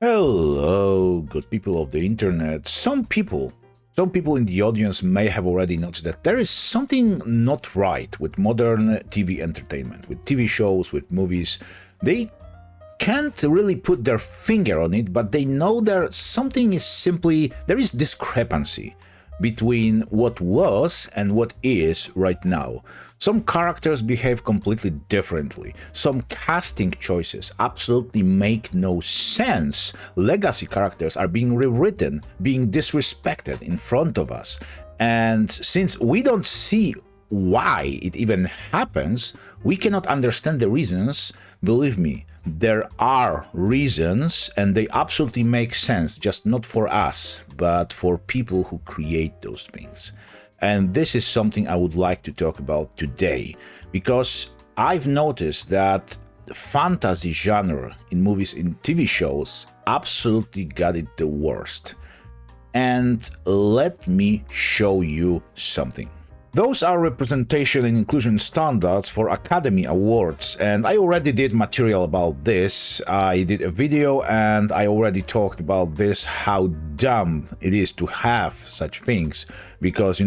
Hello, good people of the internet. Some people in the audience may have already noticed that there is something not right with modern TV entertainment, with TV shows, with movies. They can't really put their finger on it, but they know there is discrepancy between what was and what is right now. Some characters behave completely differently. Some casting choices absolutely make no sense. Legacy characters are being rewritten, being disrespected in front of us. And since we don't see why it even happens, we cannot understand the reasons. Believe me, there are reasons and they absolutely make sense, just not for us, but for people who create those things. And this is something I would like to talk about today, because I've noticed that the fantasy genre in movies and TV shows absolutely got it the worst. And let me show you something. Those are representation and inclusion standards for Academy Awards, and I already did material about this. I did a video and I already talked about this, how dumb it is to have such things, because,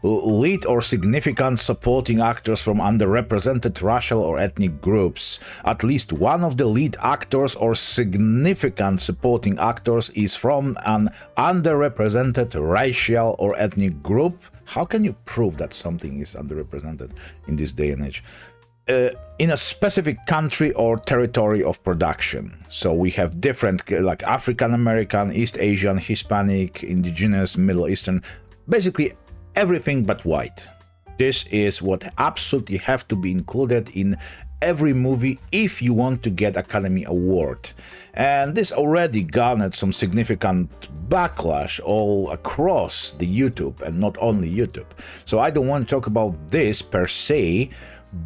lead or significant supporting actors from underrepresented racial or ethnic groups. At least one of the lead actors or significant supporting actors is from an underrepresented racial or ethnic group. How can you prove that something is underrepresented in this day and age? In a specific country or territory of production. So we have different, like African American, East Asian, Hispanic, Indigenous, Middle Eastern, basically everything but white. This is what absolutely have to be included in every movie if you want to get Academy Award. And this already garnered some significant backlash all across the YouTube, and not only YouTube. So I don't want to talk about this per se,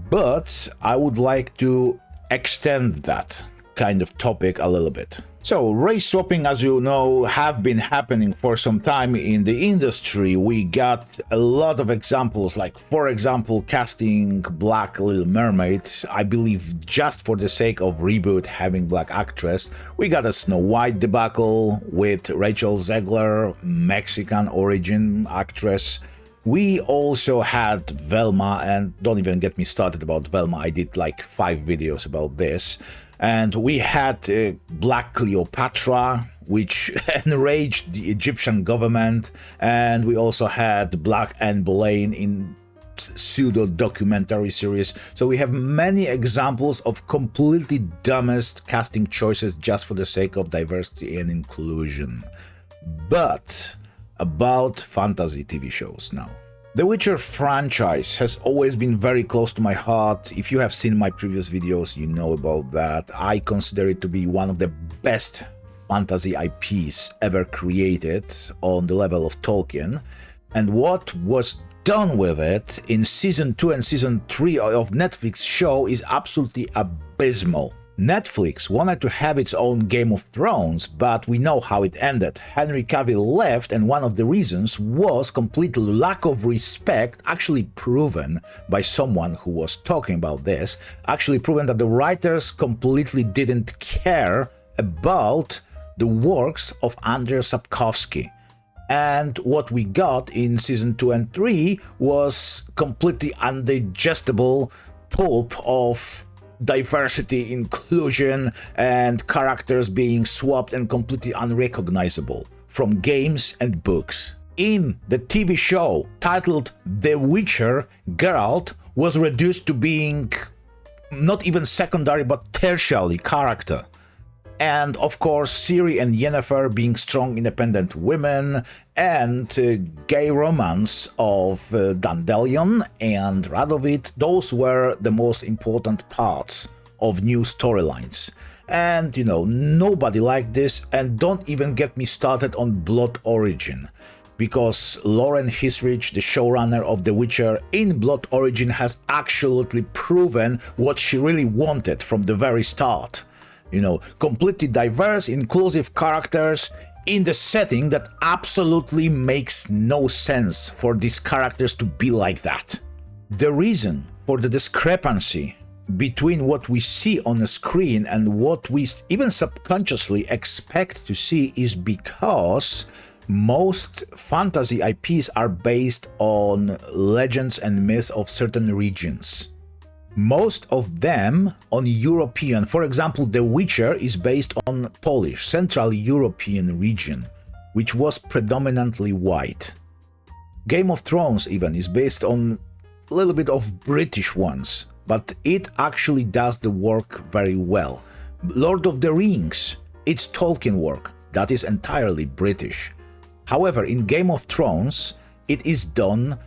but I would like to extend that kind of topic a little bit. So race swapping, as you know, have been happening for some time in the industry. We got a lot of examples, like for example casting Black Little Mermaid. I believe just for the sake of reboot having black actress. We got a Snow White debacle with Rachel Zegler, Mexican origin actress. We also had Velma, and don't even get me started about Velma. I did like 5 videos about this. And we had Black Cleopatra, which enraged the Egyptian government. And we also had Black Anne Boleyn in pseudo-documentary series. So we have many examples of completely dumbest casting choices just for the sake of diversity and inclusion. But about fantasy TV shows now. The Witcher franchise has always been very close to my heart. If you have seen my previous videos, you know about that. I consider it to be one of the best fantasy IPs ever created on the level of Tolkien. And what was done with it in Season 2 and Season 3 of Netflix show is absolutely abysmal. Netflix wanted to have its own Game of Thrones, but we know how it ended. Henry Cavill left, and one of the reasons was complete lack of respect, actually proven by someone who was talking about this, actually proven that the writers completely didn't care about the works of Andrzej Sapkowski. And what we got in Season 2 and 3 was completely undigestible pulp of diversity, inclusion, and characters being swapped and completely unrecognizable from games and books. In the TV show titled The Witcher, Geralt was reduced to being not even secondary but tertiary character. And of course, Ciri and Yennefer being strong, independent women, and gay romance of Dandelion and Radovid, those were the most important parts of new storylines. And nobody liked this, and don't even get me started on Blood Origin, because Lauren Hisrich, the showrunner of The Witcher in Blood Origin, has absolutely proven what she really wanted from the very start. Completely diverse, inclusive characters in the setting that absolutely makes no sense for these characters to be like that. The reason for the discrepancy between what we see on the screen and what we even subconsciously expect to see is because most fantasy IPs are based on legends and myths of certain regions. Most of them on European. For example, The Witcher is based on Polish, Central European region, which was predominantly white. Game of Thrones even is based on a little bit of British ones, but it actually does the work very well. Lord of the Rings, it's Tolkien work, that is entirely British. However, in Game of Thrones, it is done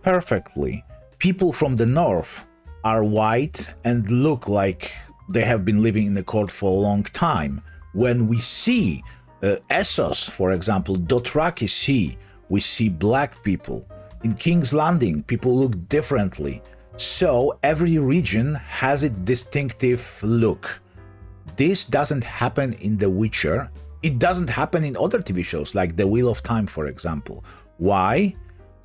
perfectly. People from the north are white and look like they have been living in the court for a long time. When we see Essos, for example, Dothraki Sea, we see black people. In King's Landing, people look differently. So every region has its distinctive look. This doesn't happen in The Witcher. It doesn't happen in other TV shows like The Wheel of Time, for example. Why?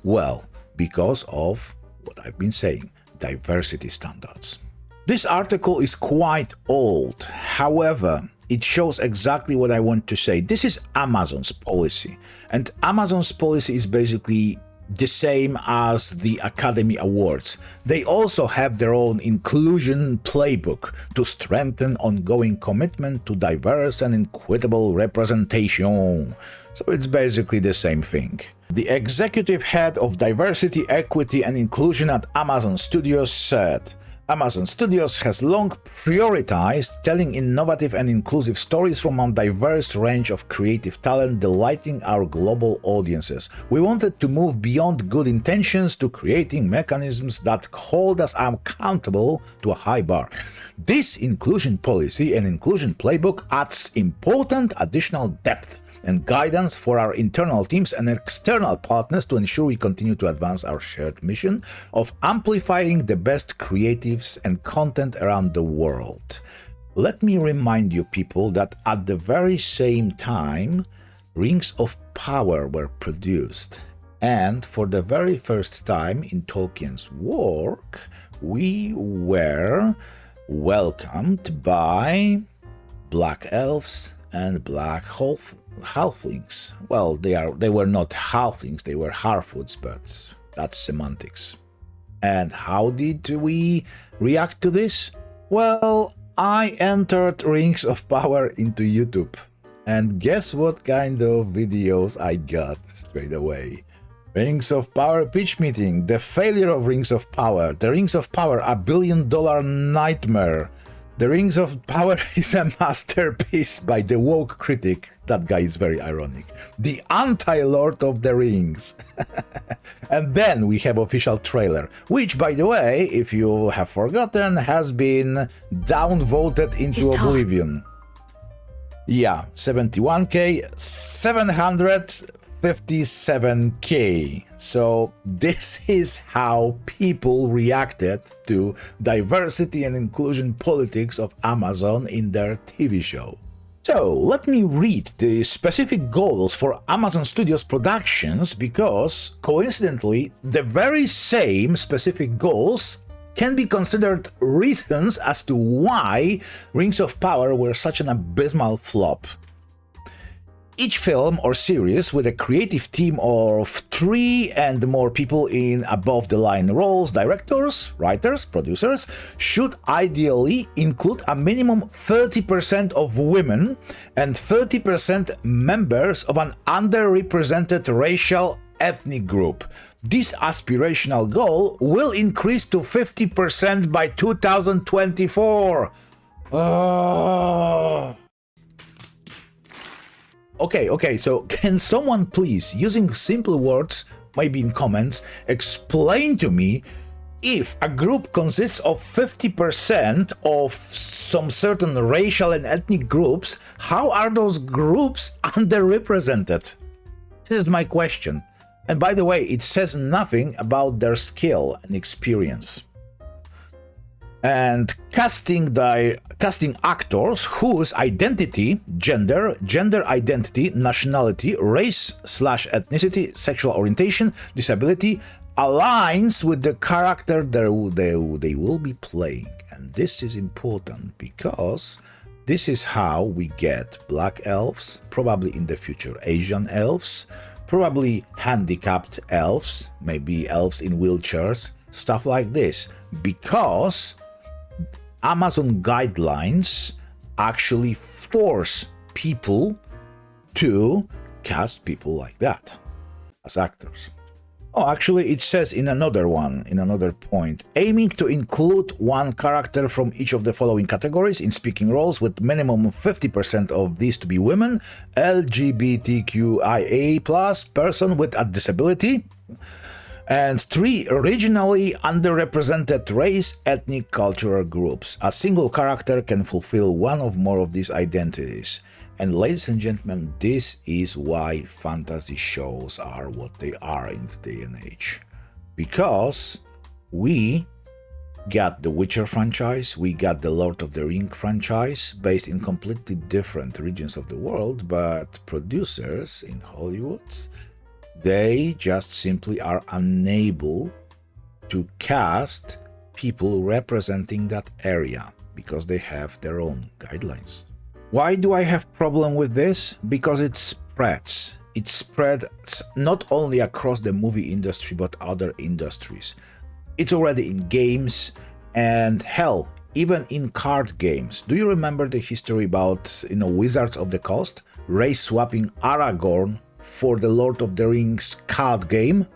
Well, because of what I've been saying, diversity standards. This article is quite old. However, it shows exactly what I want to say. This is Amazon's policy. And Amazon's policy is basically the same as the Academy Awards. They also have their own inclusion playbook to strengthen ongoing commitment to diverse and equitable representation. So it's basically the same thing. The executive head of diversity, equity and inclusion at Amazon Studios said, Amazon Studios has long prioritized telling innovative and inclusive stories from a diverse range of creative talent, delighting our global audiences. We wanted to move beyond good intentions to creating mechanisms that hold us accountable to a high bar. This inclusion policy and inclusion playbook adds important additional depth and guidance for our internal teams and external partners to ensure we continue to advance our shared mission of amplifying the best creatives and content around the world. Let me remind you people that at the very same time, Rings of Power were produced. And for the very first time in Tolkien's work, we were welcomed by black elves and black halflings. Well, they were not halflings, they were halfwoods, but that's semantics. And how did we react to this? Well, I entered Rings of Power into YouTube. And guess what kind of videos I got straight away? Rings of Power pitch meeting, the failure of Rings of Power, the Rings of Power, a $1 billion nightmare. The Rings of Power is a masterpiece by the woke critic. That guy is very ironic. The anti-Lord of the Rings. And then we have official trailer, which, by the way, if you have forgotten, has been downvoted into oblivion. Yeah, 71k, 757k. So this is how people reacted to diversity and inclusion politics of Amazon in their TV show. So let me read the specific goals for Amazon Studios productions, because coincidentally the very same specific goals can be considered reasons as to why Rings of Power were such an abysmal flop. Each film or series with a creative team of 3 and more people in above-the-line roles, directors, writers, producers, should ideally include a minimum 30% of women and 30% members of an underrepresented racial ethnic group. This aspirational goal will increase to 50% by 2024. Okay, so can someone please, using simple words, maybe in comments, explain to me, if a group consists of 50% of some certain racial and ethnic groups, how are those groups underrepresented? This is my question. And by the way, it says nothing about their skill and experience. And casting actors whose identity, gender identity, nationality, race/ethnicity, sexual orientation, disability aligns with the character they will be playing. And this is important because this is how we get black elves, probably in the future Asian elves, probably handicapped elves, maybe elves in wheelchairs, stuff like this, because Amazon guidelines actually force people to cast people like that as actors. Oh, actually, it says in another point, aiming to include one character from each of the following categories in speaking roles, with minimum 50% of these to be women, LGBTQIA+, person with a disability, and 3 regionally underrepresented race, ethnic, cultural groups. A single character can fulfill one or more of these identities. And ladies and gentlemen, this is why fantasy shows are what they are in this day and age. Because we got the Witcher franchise, we got the Lord of the Ring franchise, based in completely different regions of the world, but producers in Hollywood, they just simply are unable to cast people representing that area because they have their own guidelines. Why do I have problem with this? Because it spreads. It spreads not only across the movie industry, but other industries. It's already in games and hell, even in card games. Do you remember the history about, Wizards of the Coast? Race swapping Aragorn for the Lord of the Rings card game?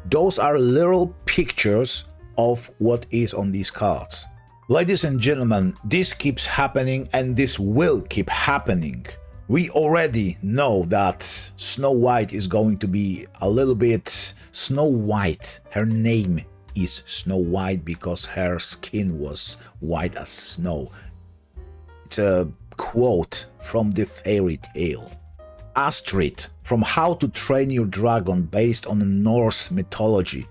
Those are little pictures of what is on these cards. Ladies and gentlemen, this keeps happening and this will keep happening. We already know that Snow White is going to be a little bit Snow White. Her name is Snow White because her skin was white as snow. It's a quote from the fairy tale. Astrid from How to Train Your Dragon, based on Norse mythology,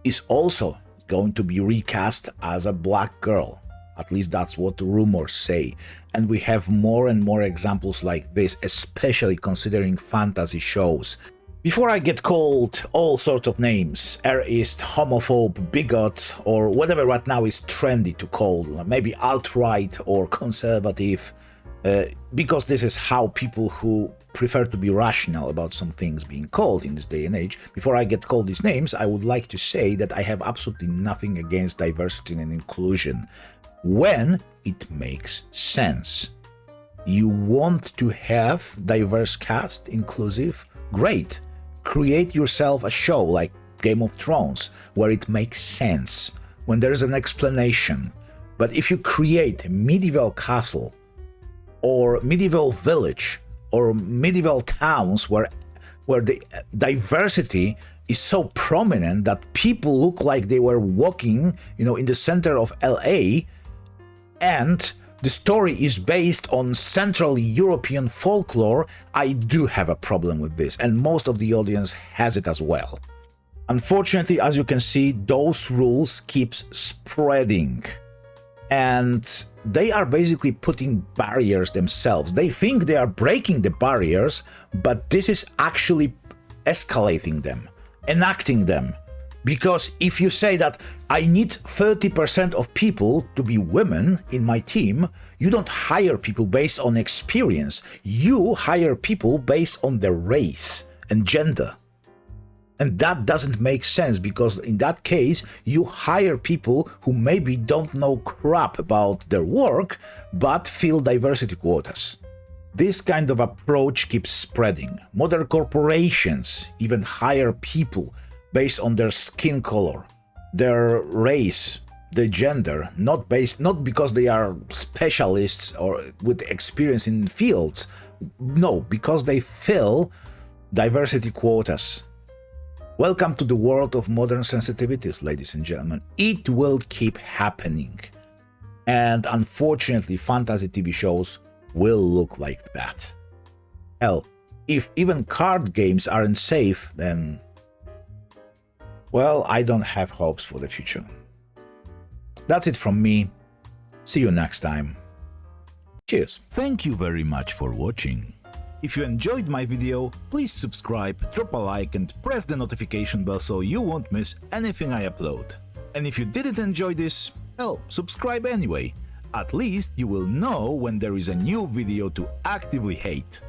is also going to be recast as a black girl. At least that's what the rumors say. And we have more and more examples like this, especially considering fantasy shows. Before I get called all sorts of names, atheist, homophobe, bigot, or whatever right now is trendy to call, maybe alt-right or conservative, because this is how people who prefer to be rational about some things being called in this day and age. Before I get called these names, I would like to say that I have absolutely nothing against diversity and inclusion when it makes sense. You want to have diverse cast, inclusive? Great. Create yourself a show like Game of Thrones where it makes sense, when there's an explanation. But if you create a medieval castle or medieval village or medieval towns where the diversity is so prominent that people look like they were walking, in the center of LA, and the story is based on Central European folklore, I do have a problem with this, and most of the audience has it as well. Unfortunately, as you can see, those rules keeps spreading, and they are basically putting barriers themselves. They think they are breaking the barriers, but this is actually escalating them, enacting them. Because if you say that I need 30% of people to be women in my team, you don't hire people based on experience. You hire people based on their race and gender. And that doesn't make sense, because in that case, you hire people who maybe don't know crap about their work, but fill diversity quotas. This kind of approach keeps spreading. Modern corporations even hire people based on their skin color, their race, their gender, not because they are specialists or with experience in fields. No, because they fill diversity quotas. Welcome to the world of modern sensitivities, ladies and gentlemen. It will keep happening. And unfortunately, fantasy TV shows will look like that. Hell, if even card games aren't safe, then, well, I don't have hopes for the future. That's it from me. See you next time. Cheers. Thank you very much for watching. If you enjoyed my video, please subscribe, drop a like and press the notification bell so you won't miss anything I upload. And if you didn't enjoy this, Hell, subscribe anyway. At least you will know when there is a new video to actively hate.